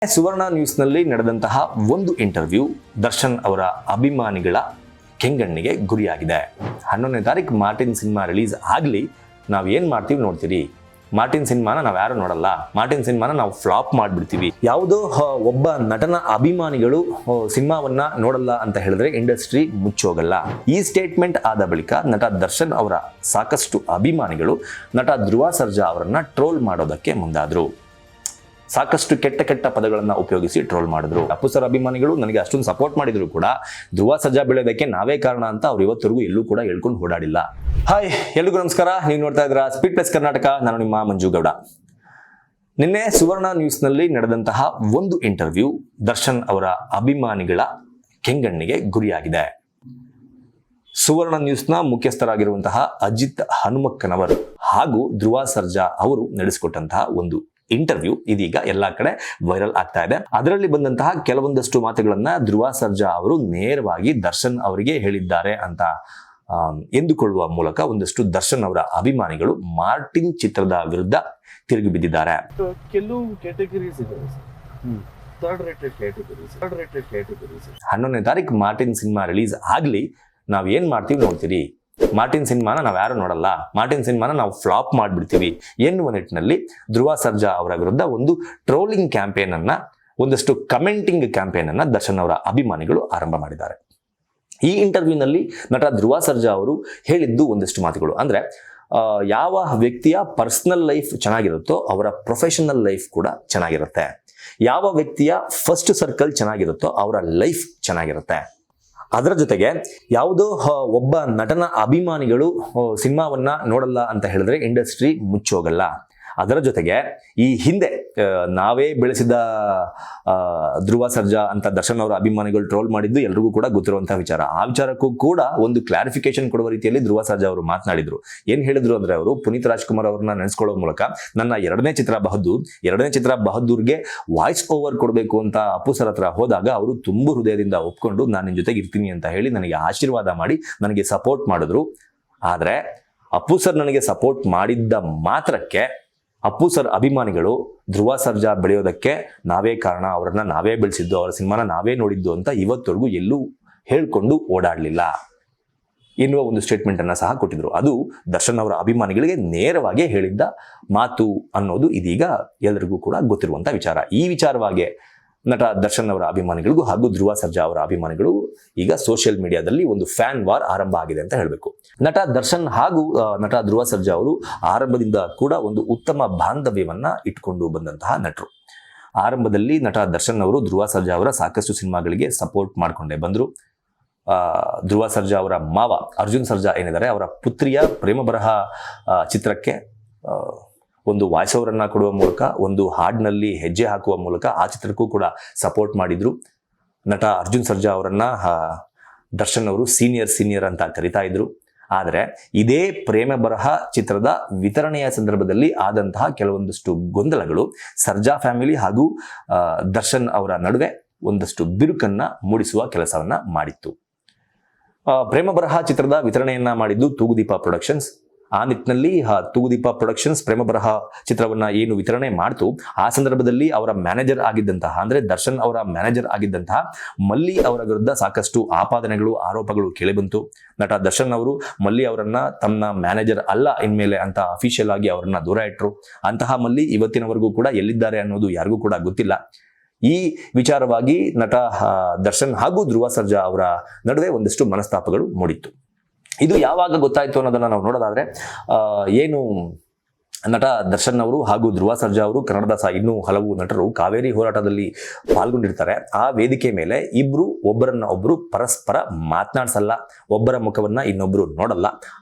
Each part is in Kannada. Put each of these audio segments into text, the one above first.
ಸುವರ್ಣ ನ್ಯೂಸ್ನಲ್ಲಿ ನಡೆದಂತಹ ಒಂದು ಇಂಟರ್ವ್ಯೂ ದರ್ಶನ್ ಅವರ ಅಭಿಮಾನಿಗಳ ಕೆಂಗಣ್ಣಿಗೆ ಗುರಿಯಾಗಿದೆ. 11ನೇ ತಾರೀಕು ಮಾರ್ಟಿನ್ ಸಿನಿಮಾ ರಿಲೀಸ್ ಆಗಲಿ, ನಾವು ಏನು ಮಾಡ್ತೀವಿ ನೋಡ್ತೀರಿ. ಮಾರ್ಟಿನ್ ಸಿನಿಮಾನ ನಾವು ಯಾರು ನೋಡಲ್ಲ, ಮಾರ್ಟಿನ್ ಸಿನಿಮಾನ ನಾವು ಫ್ಲಾಪ್ ಮಾಡಿಬಿಡ್ತೀವಿ. ಯಾವುದೋ ಒಬ್ಬ ನಟನ ಅಭಿಮಾನಿಗಳು ಸಿನಿಮಾವನ್ನ ನೋಡಲ್ಲ ಅಂತ ಹೇಳಿದ್ರೆ ಇಂಡಸ್ಟ್ರಿ ಮುಚ್ಚೋಗಲ್ಲ. ಈ ಸ್ಟೇಟ್ಮೆಂಟ್ ಆದ ಬಳಿಕ ನಟ ದರ್ಶನ್ ಅವರ ಸಾಕಷ್ಟು ಅಭಿಮಾನಿಗಳು ನಟ ಧ್ರುವ ಸರ್ಜಾ ಅವರನ್ನ ಟ್ರೋಲ್ ಮಾಡೋದಕ್ಕೆ ಮುಂದಾದ್ರು. ಸಾಕಷ್ಟು ಕೆಟ್ಟ ಪದಗಳನ್ನ ಉಪಯೋಗಿಸಿ ಟ್ರೋಲ್ ಮಾಡಿದ್ರು. ಅಪ್ಪು ಸರ್ ಅಭಿಮಾನಿಗಳು ನನಗೆ ಅಷ್ಟೊಂದು ಸಪೋರ್ಟ್ ಮಾಡಿದ್ರು ಕೂಡ ಧ್ರುವ ಸರ್ಜಾ ಬೆಳೆಯೋದಕ್ಕೆ ನಾವೇ ಕಾರಣ ಅಂತ ಅವ್ರು ಇವತ್ತರೆಗೂ ಎಲ್ಲೂ ಕೂಡ ಹೇಳ್ಕೊಂಡು ಓಡಾಡಿಲ್ಲ. ಹಾಯ್, ಎಲ್ರಿಗೂ ನಮಸ್ಕಾರ. ನೀವು ನೋಡ್ತಾ ಇದ್ದೀರಾ ಸ್ಪೀಡ್ ಪ್ಲಸ್ ಕರ್ನಾಟಕ. ನಾನು ನಿಮ್ಮ ಮಂಜು ಗೌಡ. ನಿನ್ನೆ ಸುವರ್ಣ ನ್ಯೂಸ್ನಲ್ಲಿ ನಡೆದಂತಹ ಒಂದು ಇಂಟರ್ವ್ಯೂ ದರ್ಶನ್ ಅವರ ಅಭಿಮಾನಿಗಳ ಕೆಂಗಣ್ಣಿಗೆ ಗುರಿಯಾಗಿದೆ. ಸುವರ್ಣ ನ್ಯೂಸ್ನ ಮುಖ್ಯಸ್ಥರಾಗಿರುವಂತಹ ಅಜಿತ್ ಹನುಮಕ್ಕನವರು ಹಾಗೂ ಧ್ರುವ ಸರ್ಜಾ ಅವರು ನಡೆಸಿಕೊಟ್ಟಂತಹ ಒಂದು ಇಂಟರ್ವ್ಯೂ ಇದೀಗ ಎಲ್ಲಾ ಕಡೆ ವೈರಲ್ ಆಗ್ತಾ ಇದೆ. ಅದರಲ್ಲಿ ಬಂದಂತಹ ಕೆಲವೊಂದಷ್ಟು ಮಾತುಗಳನ್ನ ಧ್ರುವ ಸರ್ಜಾ ಅವರು ನೇರವಾಗಿ ದರ್ಶನ್ ಅವರಿಗೆ ಹೇಳಿದ್ದಾರೆ ಅಂತ ಎಂದುಕೊಳ್ಳುವ ಮೂಲಕ ಒಂದಷ್ಟು ದರ್ಶನ್ ಅವರ ಅಭಿಮಾನಿಗಳು ಮಾರ್ಟಿನ್ ಚಿತ್ರದ ವಿರುದ್ಧ ತಿರುಗಿ ಬಿದ್ದಿದ್ದಾರೆ. ಕೆಲವು ಕ್ಯಾಟಗರೀಸ್ ಇದೆ, ಥರ್ಡ್ ರೇಟೆಡ್ ಕ್ಯಾಟಗರೀಸ್. 11ನೇ ತಾರೀಕು ಮಾರ್ಟಿನ್ ಸಿನಿಮಾ ರಿಲೀಸ್ ಆಗಲಿ, ನಾವು ಏನ್ ಮಾಡ್ತೀವಿ ನೋಡ್ತೀರಿ. ಮಾರ್ಟಿನ್ ಸಿನಿಮಾನ ನಾವು ಯಾರು ನೋಡಲ್ಲ, ಮಾರ್ಟಿನ್ ಸಿನಿಮಾನ ನಾವು ಫ್ಲಾಪ್ ಮಾಡಿಬಿಡ್ತೀವಿ ಎನ್ನುವ ನಿಟ್ಟಿನಲ್ಲಿ ಧ್ರುವ ಸರ್ಜಾ ಅವರ ವಿರುದ್ಧ ಒಂದು ಟ್ರೋಲಿಂಗ್ ಕ್ಯಾಂಪೇನ್ ಅನ್ನ, ಒಂದಷ್ಟು ಕಮೆಂಟಿಂಗ್ ಕ್ಯಾಂಪೇನ್ ಅನ್ನ ದರ್ಶನ್ ಅವರ ಅಭಿಮಾನಿಗಳು ಆರಂಭ ಮಾಡಿದ್ದಾರೆ. ಈ ಇಂಟರ್ವ್ಯೂನಲ್ಲಿ ನಟ ಧ್ರುವ ಸರ್ಜಾ ಅವರು ಹೇಳಿದ್ದು ಒಂದಷ್ಟು ಮಾತುಗಳು. ಅಂದ್ರೆ ಯಾವ ವ್ಯಕ್ತಿಯ ಪರ್ಸನಲ್ ಲೈಫ್ ಚೆನ್ನಾಗಿರುತ್ತೋ ಅವರ ಪ್ರೊಫೆಷನಲ್ ಲೈಫ್ ಕೂಡ ಚೆನ್ನಾಗಿರುತ್ತೆ. ಯಾವ ವ್ಯಕ್ತಿಯ ಫಸ್ಟ್ ಸರ್ಕಲ್ ಚೆನ್ನಾಗಿರುತ್ತೋ ಅವರ ಲೈಫ್ ಚೆನ್ನಾಗಿರುತ್ತೆ. ಅದರ ಜೊತೆಗೆ ಯಾವುದೋ ಒಬ್ಬ ನಟನ ಅಭಿಮಾನಿಗಳು ಸಿನಿಮಾವನ್ನ ನೋಡಲ್ಲ ಅಂತ ಹೇಳಿದ್ರೆ ಇಂಡಸ್ಟ್ರಿ ಮುಚ್ಚೋಗಲ್ಲ. ಅದರ ಜೊತೆಗೆ ಈ ಹಿಂದೆ ನಾವೇ ಬೆಳೆಸಿದ ಧ್ರುವ ಸರ್ಜಾ ಅಂತ ದರ್ಶನ್ ಅವರ ಅಭಿಮಾನಿಗಳು ಟ್ರೋಲ್ ಮಾಡಿದ್ದು ಎಲ್ರಿಗೂ ಕೂಡ ಗೊತ್ತಿರುವಂತಹ ವಿಚಾರ. ಆ ವಿಚಾರಕ್ಕೂ ಕೂಡ ಒಂದು ಕ್ಲಾರಿಫಿಕೇಶನ್ ಕೊಡುವ ರೀತಿಯಲ್ಲಿ ಧ್ರುವ ಸರ್ಜಾ ಅವರು ಮಾತನಾಡಿದ್ರು. ಏನ್ ಹೇಳಿದ್ರು ಅಂದ್ರೆ, ಅವರು ಪುನೀತ್ ರಾಜ್ಕುಮಾರ್ ಅವರನ್ನ ನೆನೆಸ್ಕೊಳ್ಳೋ ಮೂಲಕ ನನ್ನ ಎರಡನೇ ಚಿತ್ರ ಬಹದ್ದೂರ್ಗೆ ವಾಯ್ಸ್ ಓವರ್ ಕೊಡಬೇಕು ಅಂತ ಅಪ್ಪು ಸರ್ ಹತ್ರ ಹೋದಾಗ ಅವರು ತುಂಬು ಹೃದಯದಿಂದ ಒಪ್ಕೊಂಡು ನಾನು ನಿನ್ ಜೊತೆಗೆ ಇರ್ತೀನಿ ಅಂತ ಹೇಳಿ ನನಗೆ ಆಶೀರ್ವಾದ ಮಾಡಿ ನನಗೆ ಸಪೋರ್ಟ್ ಮಾಡಿದ್ರು. ಆದ್ರೆ ಅಪ್ಪು ಸರ್ ನನಗೆ ಸಪೋರ್ಟ್ ಮಾಡಿದ್ದ ಮಾತ್ರಕ್ಕೆ ಅಪ್ಪು ಸರ್ ಅಭಿಮಾನಿಗಳು ಧ್ರುವ ಸರ್ಜಾ ಬೆಳೆಯೋದಕ್ಕೆ ನಾವೇ ಕಾರಣ, ಅವರನ್ನ ನಾವೇ ಬೆಳೆಸಿದ್ದು, ಅವರ ಸಿನಿಮಾನ ನಾವೇ ನೋಡಿದ್ದು ಅಂತ ಇವತ್ತವರೆಗೂ ಎಲ್ಲೂ ಹೇಳ್ಕೊಂಡು ಓಡಾಡಲಿಲ್ಲ ಎನ್ನುವ ಒಂದು ಸ್ಟೇಟ್ಮೆಂಟ್ ಅನ್ನ ಸಹ ಕೊಟ್ಟಿದ್ರು. ಅದು ದರ್ಶನ್ ಅವರ ಅಭಿಮಾನಿಗಳಿಗೆ ನೇರವಾಗಿ ಹೇಳಿದ್ದ ಮಾತು ಅನ್ನೋದು ಇದೀಗ ಎಲ್ಲರಿಗೂ ಕೂಡ ಗೊತ್ತಿರುವಂತಹ ವಿಚಾರ. ಈ ವಿಚಾರವಾಗಿ ನಟ ದರ್ಶನ್ ಅವರ ಅಭಿಮಾನಿಗಳಿಗೂ ಹಾಗೂ ಧ್ರುವ ಸರ್ಜಾ ಅವರ ಅಭಿಮಾನಿಗಳು ಈಗ ಸೋಷಿಯಲ್ ಮೀಡಿಯಾದಲ್ಲಿ ಒಂದು ಫ್ಯಾನ್ ವಾರ್ ಆರಂಭ ಆಗಿದೆ ಅಂತ ಹೇಳಬೇಕು. ನಟ ದರ್ಶನ್ ಹಾಗೂ ನಟ ಧ್ರುವ ಸರ್ಜಾ ಅವರು ಆರಂಭದಿಂದ ಕೂಡ ಒಂದು ಉತ್ತಮ ಬಾಂಧವ್ಯವನ್ನ ಇಟ್ಕೊಂಡು ಬಂದಂತಹ ನಟರು. ಆರಂಭದಲ್ಲಿ ನಟ ದರ್ಶನ್ ಅವರು ಧ್ರುವ ಸರ್ಜಾ ಅವರ ಸಾಕಷ್ಟು ಸಿನಿಮಾಗಳಿಗೆ ಸಪೋರ್ಟ್ ಮಾಡ್ಕೊಂಡೇ ಬಂದ್ರು. ಧ್ರುವ ಸರ್ಜಾ ಅವರ ಮಾವ ಅರ್ಜುನ್ ಸರ್ಜಾ ಏನಿದ್ದಾರೆ, ಅವರ ಪುತ್ರಿಯ ಪ್ರೇಮ ಬರಹ ಚಿತ್ರಕ್ಕೆ ಒಂದು ವಾಯ್ಸ್ ಓವರ್ ಅನ್ನ ಕೊಡುವ ಮೂಲಕ, ಒಂದು ಹಾಡಿನಲ್ಲಿ ಹೆಜ್ಜೆ ಹಾಕುವ ಮೂಲಕ ಆ ಚಿತ್ರಕ್ಕೂ ಕೂಡ ಸಪೋರ್ಟ್ ಮಾಡಿದ್ರು. ನಟ ಅರ್ಜುನ್ ಸರ್ಜಾ ಅವರನ್ನ ದರ್ಶನ್ ಅವರು ಸೀನಿಯರ್ ಅಂತ ಕರಿತಾ ಇದ್ರು. ಆದರೆ ಇದೇ ಪ್ರೇಮ ಬರಹ ಚಿತ್ರದ ವಿತರಣೆಯ ಸಂದರ್ಭದಲ್ಲಿ ಆದಂತಹ ಕೆಲವೊಂದಷ್ಟು ಗೊಂದಲಗಳು ಸರ್ಜಾ ಫ್ಯಾಮಿಲಿ ಹಾಗೂ ದರ್ಶನ್ ಅವರ ನಡುವೆ ಒಂದಷ್ಟು ಬಿರುಕನ್ನ ಮೂಡಿಸುವ ಕೆಲಸವನ್ನ ಮಾಡಿತ್ತು. ಪ್ರೇಮ ಬರಹ ಚಿತ್ರದ ವಿತರಣೆಯನ್ನ ಮಾಡಿದ್ದು ತೂಗುದೀಪ ಪ್ರೊಡಕ್ಷನ್ಸ್. ಆ ನಿಟ್ಟಿನಲ್ಲಿ ತೂಗುದೀಪ ಪ್ರೊಡಕ್ಷನ್ಸ್ ಪ್ರೇಮ ಬರಹ ಚಿತ್ರವನ್ನ ಏನು ವಿತರಣೆ ಮಾಡ್ತು, ಆ ಸಂದರ್ಭದಲ್ಲಿ ಅವರ ಮ್ಯಾನೇಜರ್ ಆಗಿದ್ದಂತಹ, ಅಂದ್ರೆ ದರ್ಶನ್ ಅವರ ಮ್ಯಾನೇಜರ್ ಆಗಿದ್ದಂತಹ ಮಲ್ಲಿ ಅವರ ವಿರುದ್ಧ ಸಾಕಷ್ಟು ಆರೋಪಗಳು ಕೇಳಿಬಂತು. ನಟ ದರ್ಶನ್ ಅವರು ಮಲ್ಲಿ ಅವರನ್ನ ತಮ್ಮ ಮ್ಯಾನೇಜರ್ ಅಲ್ಲ ಇನ್ಮೇಲೆ ಅಂತ ಅಫಿಷಿಯಲ್ ಆಗಿ ಅವರನ್ನ ದೂರ ಇಟ್ರು. ಅಂತಹ ಮಲ್ಲಿ ಇವತ್ತಿನವರೆಗೂ ಕೂಡ ಎಲ್ಲಿದ್ದಾರೆ ಅನ್ನೋದು ಯಾರಿಗೂ ಕೂಡ ಗೊತ್ತಿಲ್ಲ. ಈ ವಿಚಾರವಾಗಿ ನಟ ದರ್ಶನ್ ಹಾಗೂ ಧ್ರುವ ಸರ್ಜಾ ಅವರ ನಡುವೆ ಒಂದಷ್ಟು ಮನಸ್ತಾಪಗಳು ಮೂಡಿತ್ತು. ಇದು ಯಾವಾಗ ಗೊತ್ತಾಯ್ತು ಅನ್ನೋದನ್ನ ನಾವು ನೋಡೋದಾದ್ರೆ, ಏನು ನಟ ದರ್ಶನ್ ಅವರು ಹಾಗೂ ಧ್ರುವ ಸರ್ಜಾ ಅವರು ಕನ್ನಡದ ಇನ್ನೂ ಹಲವು ನಟರು ಕಾವೇರಿ ಹೋರಾಟದಲ್ಲಿ ಪಾಲ್ಗೊಂಡಿರ್ತಾರೆ. ಆ ವೇದಿಕೆ ಮೇಲೆ ಇಬ್ರು ಒಬ್ಬರನ್ನ ಒಬ್ರು ಪರಸ್ಪರ ಮಾತನಾಡಿಸಲ್ಲ, ಒಬ್ಬರ ಮುಖವನ್ನ ಇನ್ನೊಬ್ರು ನೋಡಲ್ಲ.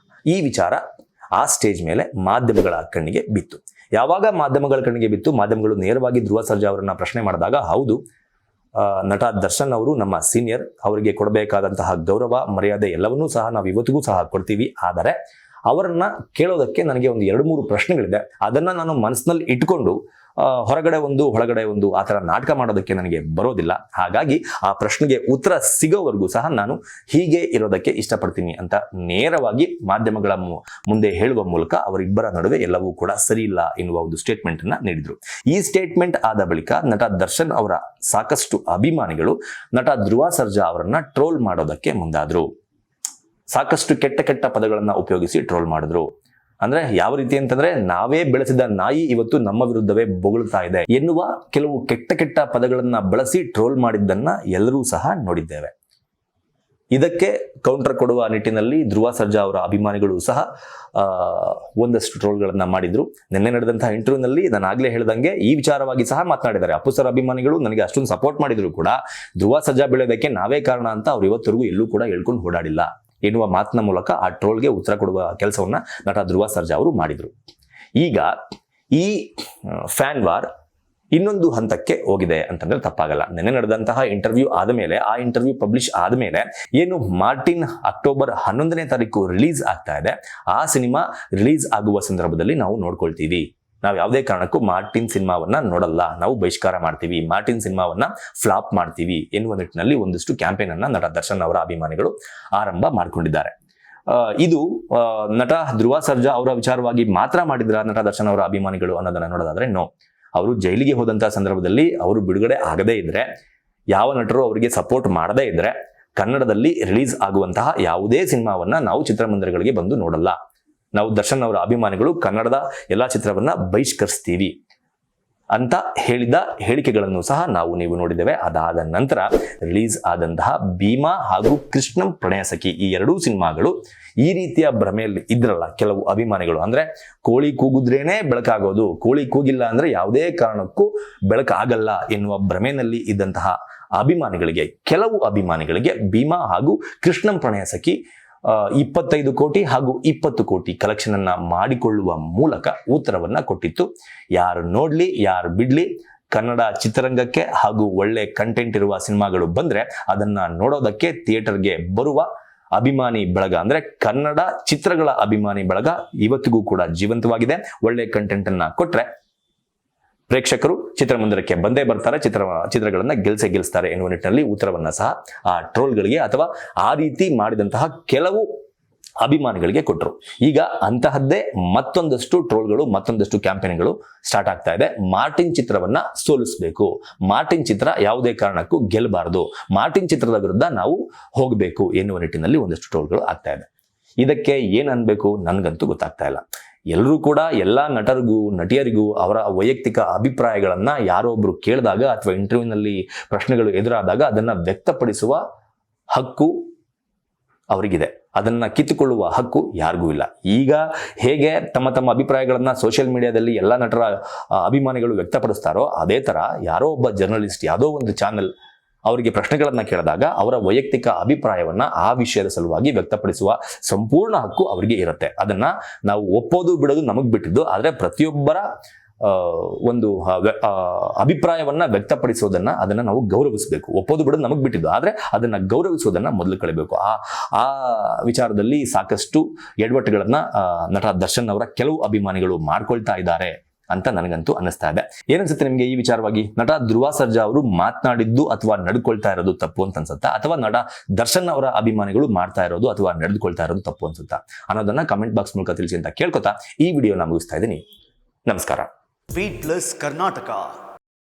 ಈ ವಿಚಾರ ಆ ಸ್ಟೇಜ್ ಮೇಲೆ ಮಾಧ್ಯಮಗಳ ಕಣ್ಣಿಗೆ ಬಿತ್ತು. ಯಾವಾಗ ಮಾಧ್ಯಮಗಳ ಕಣ್ಣಿಗೆ ಬಿತ್ತು, ಮಾಧ್ಯಮಗಳು ನೇರವಾಗಿ ಧ್ರುವ ಸರ್ಜಾ ಅವರನ್ನ ಪ್ರಶ್ನೆ ಮಾಡಿದಾಗ, ಹೌದು ನಟ ದರ್ಶನ್ ಅವರು ನಮ್ಮ ಸೀನಿಯರ್, ಅವರಿಗೆ ಕೊಡಬೇಕಾದಂತಹ ಗೌರವ ಮರ್ಯಾದೆ ಎಲ್ಲವನ್ನೂ ಸಹ ನಾವು ಇವತ್ತಿಗೂ ಸಹ ಕೊಡ್ತೀವಿ. ಆದರೆ ಅವರನ್ನ ಕೇಳೋದಕ್ಕೆ ನನಗೆ ಒಂದು 2-3 ಪ್ರಶ್ನೆಗಳಿದೆ. ಅದನ್ನ ನಾನು ಮನಸ್ಸಿನಲ್ಲಿ ಇಟ್ಕೊಂಡು ಹೊರಗಡೆ ಒಂದು ಒಳಗಡೆ ಒಂದು ಆ ಥರ ನಾಟಕ ಮಾಡೋದಕ್ಕೆ ನನಗೆ ಬರೋದಿಲ್ಲ. ಹಾಗಾಗಿ ಆ ಪ್ರಶ್ನೆಗೆ ಉತ್ತರ ಸಿಗೋವರೆಗೂ ಸಹ ನಾನು ಹೀಗೆ ಇರೋದಕ್ಕೆ ಇಷ್ಟಪಡ್ತೀನಿ ಅಂತ ನೇರವಾಗಿ ಮಾಧ್ಯಮಗಳ ಮುಂದೆ ಹೇಳುವ ಮೂಲಕ ಅವರಿಬ್ಬರ ನಡುವೆ ಎಲ್ಲವೂ ಕೂಡ ಸರಿ ಇಲ್ಲ ಎನ್ನುವ ಒಂದು ಸ್ಟೇಟ್ಮೆಂಟ್ ಅನ್ನ ನೀಡಿದ್ರು. ಈ ಸ್ಟೇಟ್ಮೆಂಟ್ ಆದ ಬಳಿಕ ನಟ ದರ್ಶನ್ ಅವರ ಸಾಕಷ್ಟು ಅಭಿಮಾನಿಗಳು ನಟ ಧ್ರುವ ಸರ್ಜಾ ಅವರನ್ನ ಟ್ರೋಲ್ ಮಾಡೋದಕ್ಕೆ ಮುಂದಾದ್ರು. ಸಾಕಷ್ಟು ಕೆಟ್ಟ ಪದಗಳನ್ನ ಉಪಯೋಗಿಸಿ ಟ್ರೋಲ್ ಮಾಡಿದ್ರು. ಅಂದ್ರೆ ಯಾವ ರೀತಿ ಅಂತಂದ್ರೆ, ನಾವೇ ಬೆಳೆಸಿದ ನಾಯಿ ಇವತ್ತು ನಮ್ಮ ವಿರುದ್ಧವೇ ಬೊಗಳ್ತಾ ಇದೆ ಎನ್ನುವ ಕೆಲವು ಕೆಟ್ಟ ಪದಗಳನ್ನ ಬಳಸಿ ಟ್ರೋಲ್ ಮಾಡಿದ್ದನ್ನ ಎಲ್ಲರೂ ಸಹ ನೋಡಿದ್ದೇವೆ. ಇದಕ್ಕೆ ಕೌಂಟರ್ ಕೊಡುವ ನಿಟ್ಟಿನಲ್ಲಿ ಧ್ರುವ ಸರ್ಜಾ ಅವರ ಅಭಿಮಾನಿಗಳು ಸಹ ಒಂದಷ್ಟು ಟ್ರೋಲ್ಗಳನ್ನ ಮಾಡಿದ್ರು. ನಿನ್ನೆ ನಡೆದಂತಹ ಇಂಟರ್ವ್ಯೂನಲ್ಲಿ ನಾನು ಆಗ್ಲೇ ಹೇಳ್ದಂಗೆ ಈ ವಿಚಾರವಾಗಿ ಸಹ ಮಾತನಾಡಿದ್ದಾರೆ. ಅಪ್ಪು ಸರ್ ಅಭಿಮಾನಿಗಳು ನನಗೆ ಅಷ್ಟೊಂದು ಸಪೋರ್ಟ್ ಮಾಡಿದ್ರು ಕೂಡ ಧ್ರುವ ಸರ್ಜಾ ಬೆಳೆಯೋದಕ್ಕೆ ನಾವೇ ಕಾರಣ ಅಂತ ಅವ್ರು ಇವತ್ತರೆಗೂ ಎಲ್ಲೂ ಕೂಡ ಹೇಳ್ಕೊಂಡು ಓಡಾಡಿಲ್ಲ ಎನ್ನುವ ಮಾತಿನ ಮೂಲಕ ಆ ಟ್ರೋಲ್ಗೆ ಉತ್ತರ ಕೊಡುವ ಕೆಲಸವನ್ನ ನಟ ಧ್ರುವ ಸರ್ಜಾ ಅವರು ಮಾಡಿದ್ರು. ಈಗ ಈ ಫ್ಯಾನ್ ವಾರ್ ಇನ್ನೊಂದು ಹಂತಕ್ಕೆ ಹೋಗಿದೆ ಅಂತಂದ್ರೆ ತಪ್ಪಾಗಲ್ಲ. ನೆನ್ನೆ ನಡೆದಂತಹ ಇಂಟರ್ವ್ಯೂ ಆದಮೇಲೆ, ಆ ಇಂಟರ್ವ್ಯೂ ಪಬ್ಲಿಷ್ ಆದಮೇಲೆ ಏನು ಮಾರ್ಟಿನ್ ಅಕ್ಟೋಬರ್ 11ನೇ ತಾರೀಕು ರಿಲೀಸ್ ಆಗ್ತಾ ಇದೆ, ಆ ಸಿನಿಮಾ ರಿಲೀಸ್ ಆಗುವ ಸಂದರ್ಭದಲ್ಲಿ ನಾವು ನೋಡ್ಕೊಳ್ತೀವಿ. ನಾವು ಯಾವುದೇ ಕಾರಣಕ್ಕೂ ಮಾರ್ಟಿನ್ ಸಿನಿಮಾವನ್ನ ನೋಡಲ್ಲ, ನಾವು ಬಹಿಷ್ಕಾರ ಮಾಡ್ತೀವಿ, ಮಾರ್ಟಿನ್ ಸಿನಿಮಾವನ್ನ ಫ್ಲಾಪ್ ಮಾಡ್ತೀವಿ ಎನ್ನುವ ನಿಟ್ಟಿನಲ್ಲಿ ಒಂದಷ್ಟು ಕ್ಯಾಂಪೇನ್ ಅನ್ನ ನಟ ದರ್ಶನ್ ಅವರ ಅಭಿಮಾನಿಗಳು ಆರಂಭ ಮಾಡಿಕೊಂಡಿದ್ದಾರೆ. ಇದು ನಟ ಧ್ರುವ ಸರ್ಜಾ ಅವರ ವಿಚಾರವಾಗಿ ಮಾತ್ರ ಮಾಡಿದ್ರ ನಟ ದರ್ಶನ್ ಅವರ ಅಭಿಮಾನಿಗಳು ಅನ್ನೋದನ್ನ ನೋಡೋದಾದ್ರೆ ನೋ. ಅವರು ಜೈಲಿಗೆ ಹೋದಂತಹ ಸಂದರ್ಭದಲ್ಲಿ ಅವರು ಬಿಡುಗಡೆ ಆಗದೇ ಇದ್ರೆ, ಯಾವ ನಟರು ಅವರಿಗೆ ಸಪೋರ್ಟ್ ಮಾಡದೇ ಇದ್ರೆ, ಕನ್ನಡದಲ್ಲಿ ರಿಲೀಸ್ ಆಗುವಂತಹ ಯಾವುದೇ ಸಿನಿಮಾವನ್ನ ನಾವು ಚಿತ್ರಮಂದಿರಗಳಿಗೆ ಬಂದು ನೋಡಲ್ಲ. ನಾವು ದರ್ಶನ್ ಅವರ ಅಭಿಮಾನಿಗಳು ಕನ್ನಡದ ಎಲ್ಲಾ ಚಿತ್ರವನ್ನ ಬಹಿಷ್ಕರಿಸ್ತೀವಿ ಅಂತ ಹೇಳಿದ ಹೇಳಿಕೆಗಳನ್ನು ಸಹ ನೀವು ನೋಡಿದ್ದೇವೆ. ಅದಾದ ನಂತರ ರಿಲೀಸ್ ಆದಂತಹ ಭೀಮಾ ಹಾಗೂ ಕೃಷ್ಣಂ ಪ್ರಣಯ ಸಖಿ ಈ ಎರಡೂ ಸಿನಿಮಾಗಳು ಈ ರೀತಿಯ ಭ್ರಮೆಯಲ್ಲಿ ಇದ್ರಲ್ಲ ಕೆಲವು ಅಭಿಮಾನಿಗಳು. ಅಂದ್ರೆ ಕೋಳಿ ಕೂಗಿದ್ರೇನೆ ಬೆಳಕಾಗೋದು, ಕೋಳಿ ಕೂಗಿಲ್ಲ ಅಂದ್ರೆ ಯಾವುದೇ ಕಾರಣಕ್ಕೂ ಬೆಳಕಾಗಲ್ಲ ಎನ್ನುವ ಭ್ರಮೆಯಲ್ಲಿ ಇದ್ದಂತಹ ಅಭಿಮಾನಿಗಳಿಗೆ, ಕೆಲವು ಅಭಿಮಾನಿಗಳಿಗೆ ಭೀಮಾ ಹಾಗೂ ಕೃಷ್ಣಂ ಪ್ರಣಯ ಸಖಿ 25 ಕೋಟಿ ಹಾಗೂ 20 ಕೋಟಿ ಕಲೆಕ್ಷನ್ ಅನ್ನ ಮಾಡಿಕೊಳ್ಳುವ ಮೂಲಕ ಉತ್ತರವನ್ನ ಕೊಟ್ಟಿತ್ತು. ಯಾರು ನೋಡ್ಲಿ, ಯಾರು ಬಿಡ್ಲಿ, ಕನ್ನಡ ಚಿತ್ರರಂಗಕ್ಕೆ ಹಾಗೂ ಒಳ್ಳೆ ಕಂಟೆಂಟ್ ಇರುವ ಸಿನಿಮಾಗಳು ಬಂದ್ರೆ ಅದನ್ನ ನೋಡೋದಕ್ಕೆ ಥಿಯೇಟರ್ಗೆ ಬರುವ ಅಭಿಮಾನಿ ಬಳಗ, ಅಂದ್ರೆ ಕನ್ನಡ ಚಿತ್ರಗಳ ಅಭಿಮಾನಿ ಬಳಗ ಇವತ್ತಿಗೂ ಕೂಡ ಜೀವಂತವಾಗಿದೆ. ಒಳ್ಳೆ ಕಂಟೆಂಟ್ ಅನ್ನ ಕೊಟ್ರೆ ಪ್ರೇಕ್ಷಕರು ಚಿತ್ರಮಂದಿರಕ್ಕೆ ಬಂದೇ ಬರ್ತಾರೆ, ಚಿತ್ರಗಳನ್ನ ಗೆಲ್ಲಿಸ್ತಾರೆ ಎನ್ನುವ ನಿಟ್ಟಿನಲ್ಲಿ ಉತ್ತರವನ್ನ ಸಹ ಆ ಟ್ರೋಲ್ಗಳಿಗೆ ಅಥವಾ ಆ ರೀತಿ ಮಾಡಿದಂತಹ ಕೆಲವು ಅಭಿಮಾನಿಗಳಿಗೆ ಕೊಟ್ಟರು. ಈಗ ಅಂತಹದ್ದೇ ಮತ್ತೊಂದಷ್ಟು ಟ್ರೋಲ್ಗಳು, ಮತ್ತೊಂದಷ್ಟು ಕ್ಯಾಂಪೇನ್ಗಳು ಸ್ಟಾರ್ಟ್ ಆಗ್ತಾ ಇದೆ. ಮಾರ್ಟಿನ್ ಚಿತ್ರವನ್ನ ಸೋಲಿಸಬೇಕು, ಮಾರ್ಟಿನ್ ಚಿತ್ರ ಯಾವುದೇ ಕಾರಣಕ್ಕೂ ಗೆಲ್ಲಬಾರದು, ಮಾರ್ಟಿನ್ ಚಿತ್ರದ ವಿರುದ್ಧ ನಾವು ಹೋಗಬೇಕು ಎನ್ನುವ ನಿಟ್ಟಿನಲ್ಲಿ ಒಂದಷ್ಟು ಟ್ರೋಲ್ಗಳು ಆಗ್ತಾ ಇದೆ. ಇದಕ್ಕೆ ಏನ್ ಅನ್ಬೇಕು ನನ್ಗಂತೂ ಗೊತ್ತಾಗ್ತಾ ಇಲ್ಲ. ಎಲ್ಲರೂ ಕೂಡ ಎಲ್ಲಾ ನಟರಿಗೂ ನಟಿಯರಿಗೂ ಅವರ ವೈಯಕ್ತಿಕ ಅಭಿಪ್ರಾಯಗಳನ್ನ ಯಾರೋ ಒಬ್ರು ಕೇಳಿದಾಗ ಅಥವಾ ಇಂಟರ್ವ್ಯೂನಲ್ಲಿ ಪ್ರಶ್ನೆಗಳು ಎದುರಾದಾಗ ಅದನ್ನ ವ್ಯಕ್ತಪಡಿಸುವ ಹಕ್ಕು ಅವರಿಗಿದೆ, ಅದನ್ನ ಕಿತ್ತುಕೊಳ್ಳುವ ಹಕ್ಕು ಯಾರಿಗೂ ಇಲ್ಲ. ಈಗ ಹೇಗೆ ತಮ್ಮ ಅಭಿಪ್ರಾಯಗಳನ್ನ ಸೋಷಿಯಲ್ ಮೀಡಿಯಾದಲ್ಲಿ ಎಲ್ಲಾ ನಟರ ಅಭಿಮಾನಿಗಳು ವ್ಯಕ್ತಪಡಿಸ್ತಾರೋ, ಅದೇ ತರ ಯಾರೋ ಒಬ್ಬ ಜರ್ನಲಿಸ್ಟ್ ಯಾವುದೋ ಒಂದು ಚಾನೆಲ್ ಅವರಿಗೆ ಪ್ರಶ್ನೆಗಳನ್ನ ಕೇಳಿದಾಗ ಅವರ ವೈಯಕ್ತಿಕ ಅಭಿಪ್ರಾಯವನ್ನ ಆ ವಿಷಯದ ಸಲುವಾಗಿ ವ್ಯಕ್ತಪಡಿಸುವ ಸಂಪೂರ್ಣ ಹಕ್ಕು ಅವರಿಗೆ ಇರುತ್ತೆ. ಅದನ್ನ ನಾವು ಒಪ್ಪೋದು ಬಿಡೋದು ನಮಗ್ ಬಿಟ್ಟಿದ್ದು. ಆದ್ರೆ ಪ್ರತಿಯೊಬ್ಬರ ಒಂದು ಅಭಿಪ್ರಾಯವನ್ನ ವ್ಯಕ್ತಪಡಿಸೋದನ್ನ ಅದನ್ನ ನಾವು ಗೌರವಿಸಬೇಕು. ಒಪ್ಪೋದು ಬಿಡೋದು ನಮಗ್ ಬಿಟ್ಟಿದ್ದು, ಆದ್ರೆ ಅದನ್ನ ಗೌರವಿಸೋದನ್ನ ಮೊದಲು ಕಳಿಬೇಕು. ಆ ವಿಚಾರದಲ್ಲಿ ಸಾಕಷ್ಟು ಎಡವಟ್ಟುಗಳನ್ನ ನಟ ದರ್ಶನ್ ಅವರ ಕೆಲವು ಅಭಿಮಾನಿಗಳು ಮಾಡ್ಕೊಳ್ತಾ ಇದ್ದಾರೆ ಅಂತ ನನಗಂತೂ ಅನ್ನಿಸ್ತಾ ಇದೆ. ಏನನ್ಸುತ್ತೆ ನಿಮ್ಗೆ ಈ ವಿಚಾರವಾಗಿ? ನಟ ಧ್ರುವ ಸರ್ಜಾ ಅವರು ಮಾತನಾಡಿದ್ದು ಅಥವಾ ನಡೆದುಕೊಳ್ತಾ ಇರೋದು ತಪ್ಪು ಅಂತ ಅನ್ಸುತ್ತಾ, ಅಥವಾ ನಟ ದರ್ಶನ್ ಅವರ ಅಭಿಮಾನಿಗಳು ಮಾಡ್ತಾ ಇರೋದು ಅಥವಾ ನಡೆದುಕೊಳ್ತಾ ಇರೋದು ತಪ್ಪು ಅನ್ಸುತ್ತಾ ಅನ್ನೋದನ್ನ ಕಮೆಂಟ್ ಬಾಕ್ಸ್ ಮೂಲಕ ತಿಳಿಸಿ ಅಂತ ಕೇಳ್ಕೊತಾ ಈ ವಿಡಿಯೋನ ಮುಗಿಸ್ತಾ ಇದ್ದೀನಿ. ನಮಸ್ಕಾರ. Beat Plus Karnataka.